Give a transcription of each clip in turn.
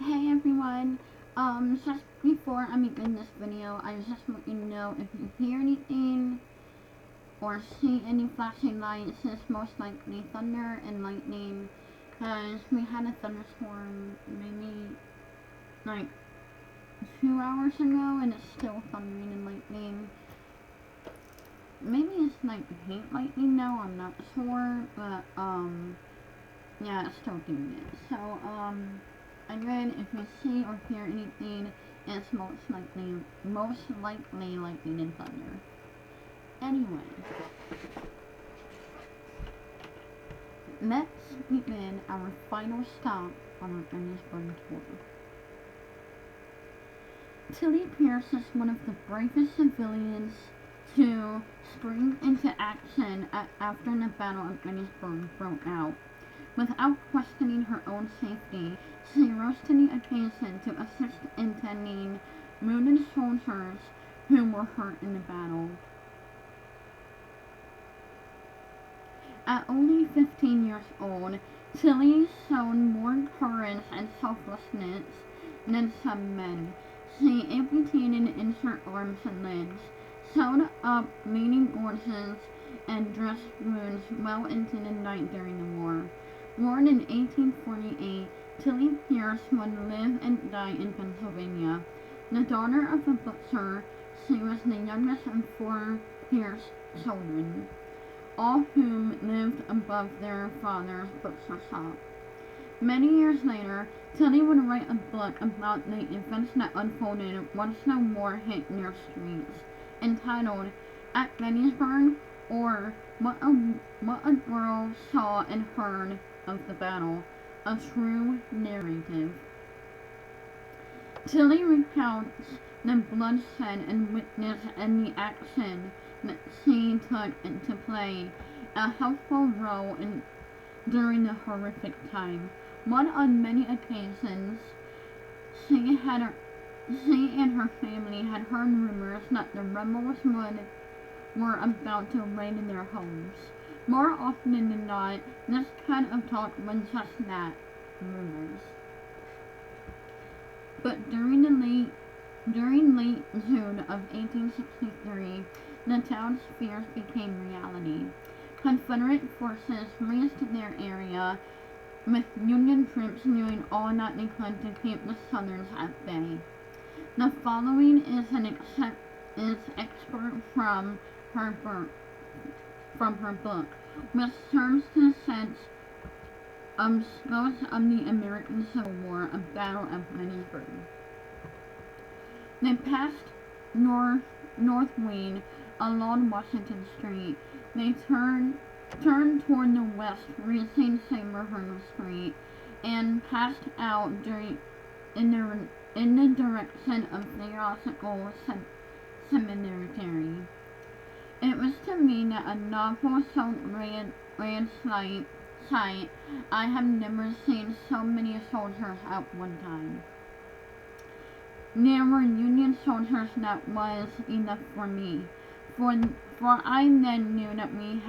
Hey everyone, just before I begin this video, I just want you to know if you hear anything or see any flashing lights, it's most likely thunder and lightning, because we had a thunderstorm maybe like 2 hours ago and it's still thundering and lightning. Maybe it's like hate lightning now, I'm not sure, but yeah, it's still doing it. So, again, if you see or hear anything, it's most likely lightning and thunder. Anyway, let's begin our final stop on our Gettysburg tour. Tillie Pierce is one of the bravest civilians to spring into action after the Battle of Gettysburg broke out. Without questioning her own safety, she rose to the occasion to assist in tending wounded soldiers who were hurt in the battle. At only 15 years old, Tillie showed more courage and selflessness than some men. She amputated injured arms and legs, sewed up bleeding gorges, and dressed wounds well into the night during the war. Born in 1848, Tillie Pierce would live and die in Pennsylvania. The daughter of a butcher, she was the youngest of four Pierce children, all whom lived above their father's butcher shop. Many years later, Tillie would write a book about the events that unfolded once the war hit their streets, entitled At Gettysburg, or What a Girl Saw and Heard of the Battle, a True Narrative. Tillie recounts the bloodshed and witness and the action that she took to play a helpful role during the horrific time. On many occasions, she and her family had heard rumors that the rebels were about to raid their homes. More often than not, this kind of talk was just that, rumors. But during late June of 1863, the town's fears became reality. Confederate forces reached their area, with Union troops doing all that they could to keep the Southerns at bay. The following is excerpt from her book, which serves to set scopes of the American Civil War, a battle of Gettysburg. They passed North Wayne along Washington Street. They turned toward the west, reaching Saberhurst Street, and passed out in the direction of Theological Seminary. It was to me that a novel so grand sight. I have never seen so many soldiers at one time. There were Union soldiers that was enough for me, for I then knew that we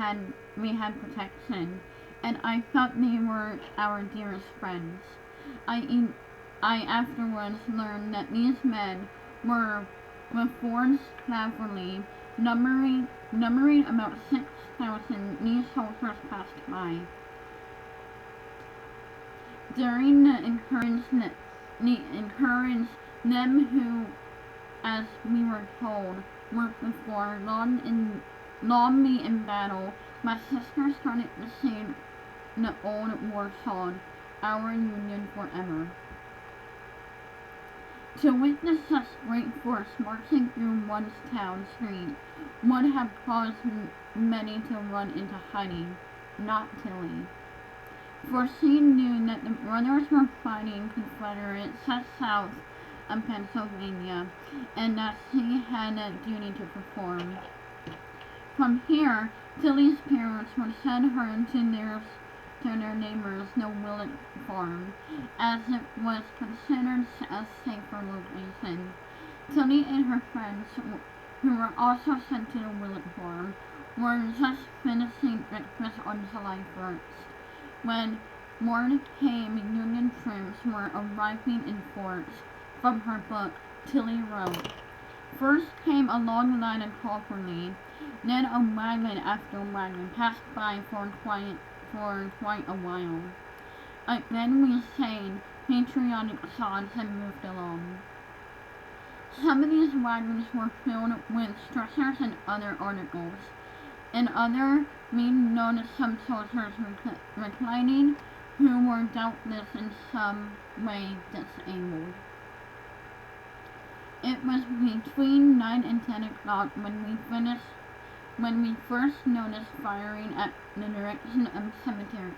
had protection, and I felt they were our dearest friends. I afterwards learned that these men were reformed cavalry, numbering about 6,000. These soldiers passed by. During the encouragement them who, as we were told, worked before long me in battle, my sister started to sing the old war song, Our Union Forever. To witness such great force marching through one's town street would have caused many to run into hiding, not Tillie. For she knew that the brothers were fighting Confederates just south of Pennsylvania, and that she had a duty to perform. From here, Tillie's parents would send her to their neighbors, the Willett farm, as it was considered a safer location. Tillie and her friends, who were also sent to the Willett farm, were just finishing breakfast on July 1st, when word came Union troops were arriving in force. From her book, Tillie wrote, "First came a long line of cavalry, then a wagon after wagon passed by for quite a while. Then we sang patriotic songs and moved along. Some of these wagons were filled with stretchers and other articles. In other, we noticed some soldiers reclining who were doubtless in some way disabled. It was between 9 and 10 o'clock when we first noticed firing at the direction of cemetery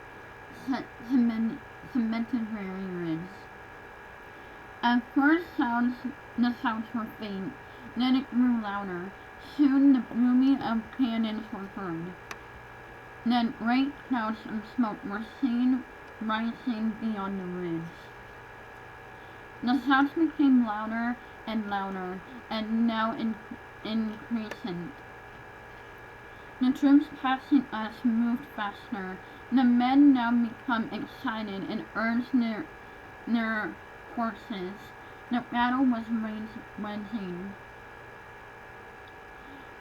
ridge. At first the sounds were faint, then it grew louder. Soon the booming of cannons were heard. Then great clouds of smoke were seen rising beyond the ridge. The sounds became louder and louder, and now increasing. The troops passing us moved faster. The men now become excited and urged their horses. The battle was raging.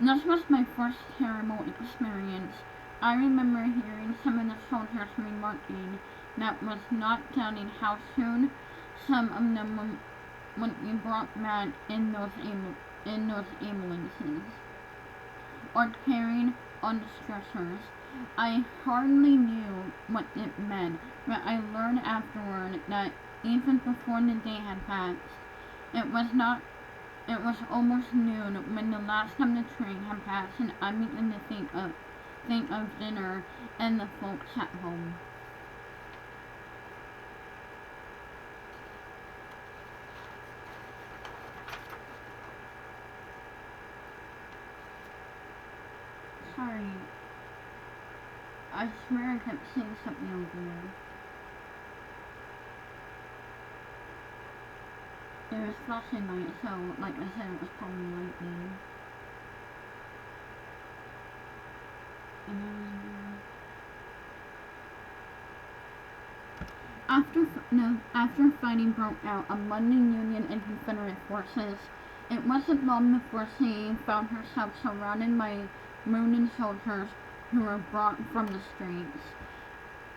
This was my first terrible experience. I remember hearing some of the soldiers remarking that was not doubting how soon some of them would be brought back in those ambulances, or carried on stretchers. I hardly knew what it meant, but I learned afterward that even before the day had passed, it was almost noon when the last of the train had passed, and I began to think of dinner and the folks at home. Sorry. I swear I kept seeing something over there. There was flashing light, so like I said, it was probably lightning. After fighting broke out among the Union and Confederate forces, it wasn't long before she found herself surrounded by wounded soldiers who were brought from the streets.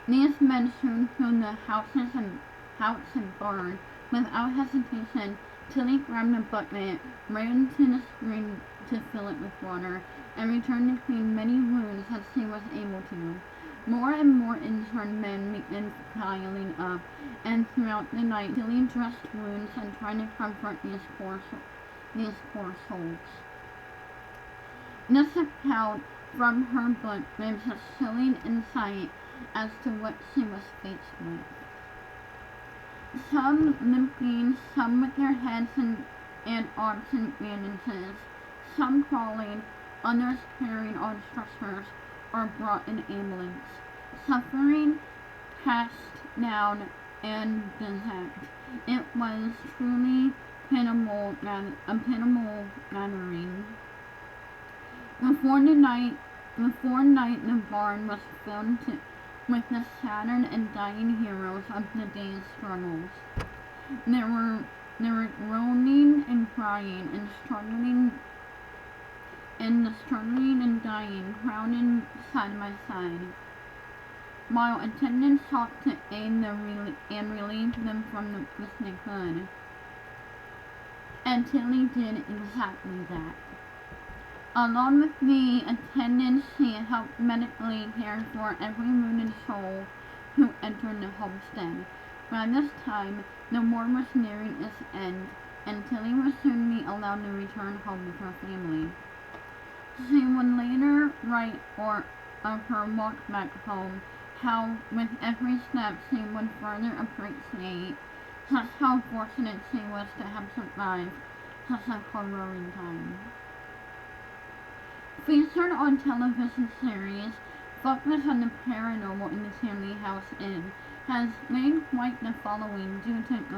These men soon filled the houses and barns. Without hesitation, Tillie grabbed a bucket, ran to the spring to fill it with water, and returned to clean many wounds as she was able to. More and more injured men began piling up, and throughout the night Tillie dressed wounds and tried to comfort these poor souls. This account from her book gives a chilling insight as to what she was faced with. Some limping, some with their heads and arms in bandages, some crawling, others carried on stretchers or brought in ambulance, suffering, cast down, and beset. It was truly a pitiable gathering. Before night, the barn was filled with the shattered and dying heroes of the day's struggles. There were groaning and crying and struggling and dying, crowded side by side, while attendants sought to aid and relieve them from the best they could. And Tillie did exactly that. Along with the attendants, she helped medically care for every wounded soul who entered the homestead. By this time, the war was nearing its end, and Tillie would soon be allowed to return home with her family. She would later write of her walk back home, how with every step she would further appreciate just how fortunate she was to have survived such a harrowing time. Featured on television series, focus on the paranormal in the Tillie House Inn has made quite the following due to its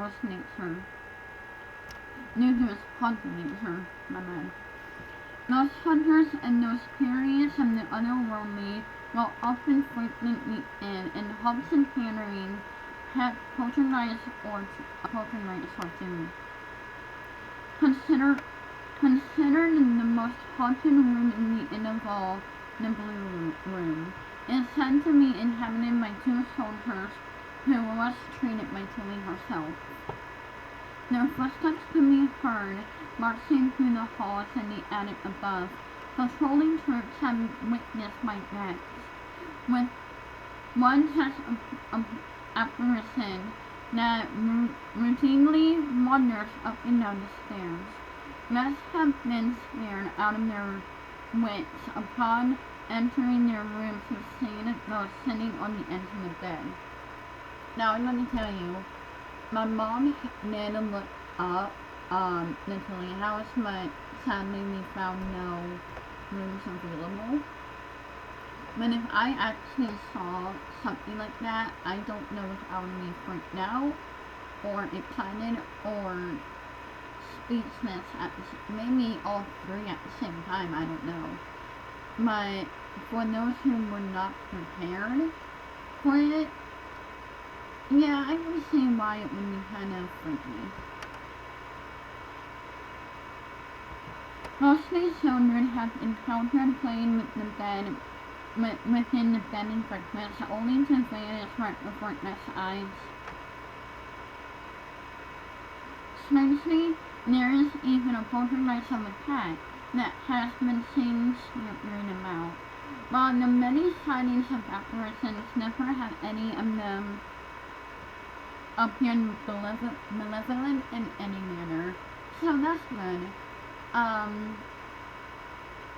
haunted nature, Ghost hunters and those curious and the otherworldly while often frequently in hubs and canneries, have poltergeist or two. Consider Considered the most haunted room in the inn of all, the Blue Room. It is said to be inhabited by two soldiers who was treated by Tillie herself. Their footsteps can be heard marching through the halls and the attic above. Patrolling troops have witnessed my deaths, with one such apparition that routinely wanders up and down the stairs. Guests have been scared out of their wits upon entering their rooms to see the ghost sitting on the edge of the bed. Now I'm going to tell you, my mom did look up the Tillie house, but sadly we found no rooms available. But if I actually saw something like that, I don't know if I would be freaked out, or excited, or speechless maybe all three at the same time, I don't know. But for those who were not prepared for it, yeah, I can see why it would be kind of freaky. Mostly children have encountered playing with the bed within the bed and breakfast, only to vanish right before their eyes. Strangely, there is even a poltergeist of a cat that has been seen snooping about. While the many sightings of apparitions, never have any of them appeared malevolent in any manner. So that's good.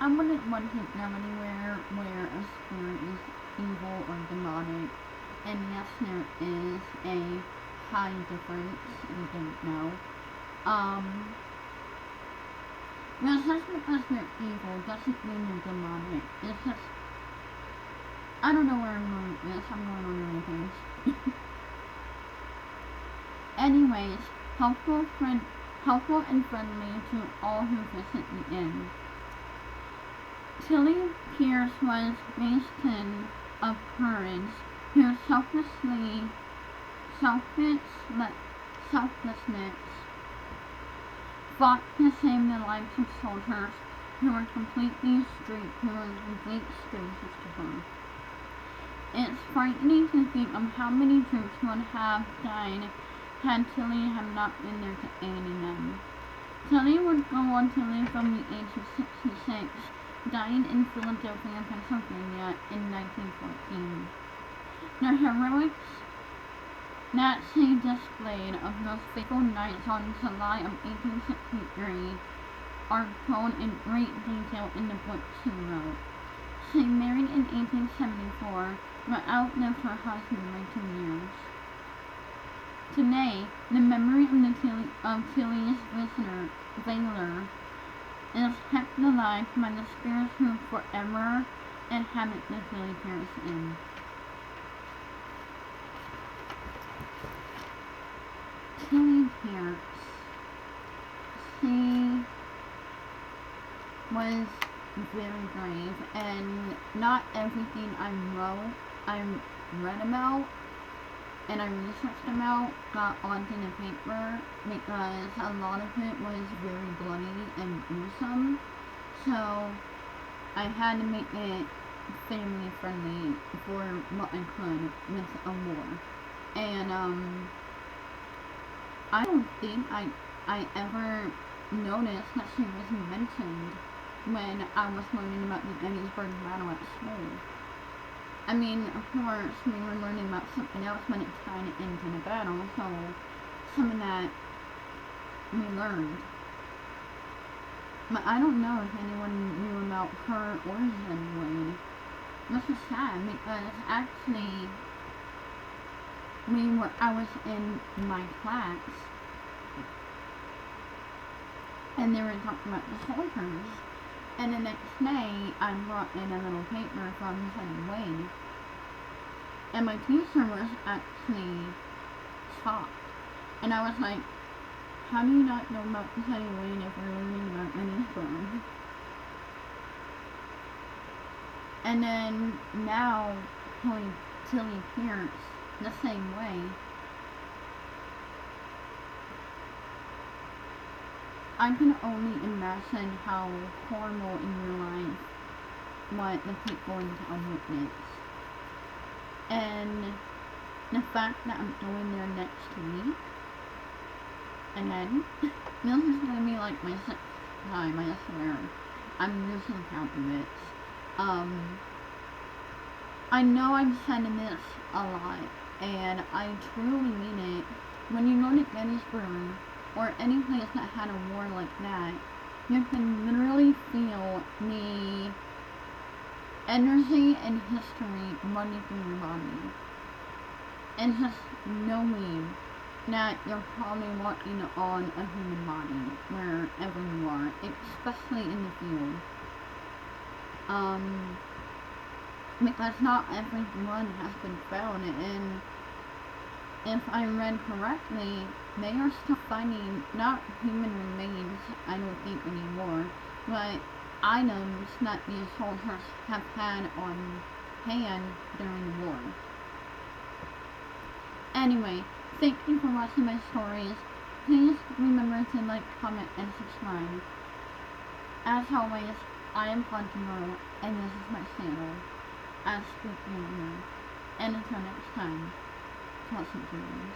I wouldn't want to go anywhere where a spirit is evil or demonic. And yes, there is a high difference. We don't know. Just because they're evil doesn't mean they're demonic. It's just, I don't know where I'm going with this. I'm going on really things. Anyways, helpful and friendly to all who visit the inn. Tillie Pierce was bastion of courage, whose selflessness fought to save the lives of soldiers who were complete strangers to her. It's frightening to think of how many troops would have died had Tillie have not been there to aid in them. Tillie would go on to live from the age of 66, dying in Philadelphia, Pennsylvania in 1914. The heroics that she displayed of those fateful nights on July of 1863 are told in great detail in the book she wrote. She married in 1874, but outlived her husband by 2 years. Today, the memory of Tillie's Veiler is kept alive by the spirits who forever inhabit the Tillie Pierce Inn. Tillie Pierce. She was very brave, and not everything I read about and I researched about got onto the paper, because a lot of it was very bloody and gruesome, so I had to make it family friendly for what I could with a war. And I don't think I ever noticed that she was mentioned when I was learning about the Gettysburg battle at school. I mean, of course, we were learning about something else when it tied into the battle, so some of that we learned. But I don't know if anyone knew about her origin anyway. Which is sad, because actually, I was in my class, and they were talking about the soldiers. And the next day, I brought in a little paper from Teddy Wayne. And my teacher was actually shocked. And I was like, how do you not know about Teddy Wayne if we're learning about Gettysburg? And then now, Tillie Pierce, the same way. I can only imagine how horrible in real life what the people in town witness. And the fact that I'm going there next week, and then, this is gonna be like my 6th time, I swear. I'm losing count of it. I know I'm saying this a lot, and I truly mean it. When you go to Gettysburg, or any place that had a war like that, you can literally feel the energy and history running through your body. And just knowing that you're probably walking on a human body wherever you are, especially in the field. Because not everyone has been found, and if I read correctly, they are still finding not human remains, I don't think anymore, but items that these soldiers have had on hand during the war. Anyway, thank you for watching my stories. Please remember to like, comment, and subscribe. As always, I am Pontimoro, and this is my channel, as Spooky. And until next time, pleasant dreams.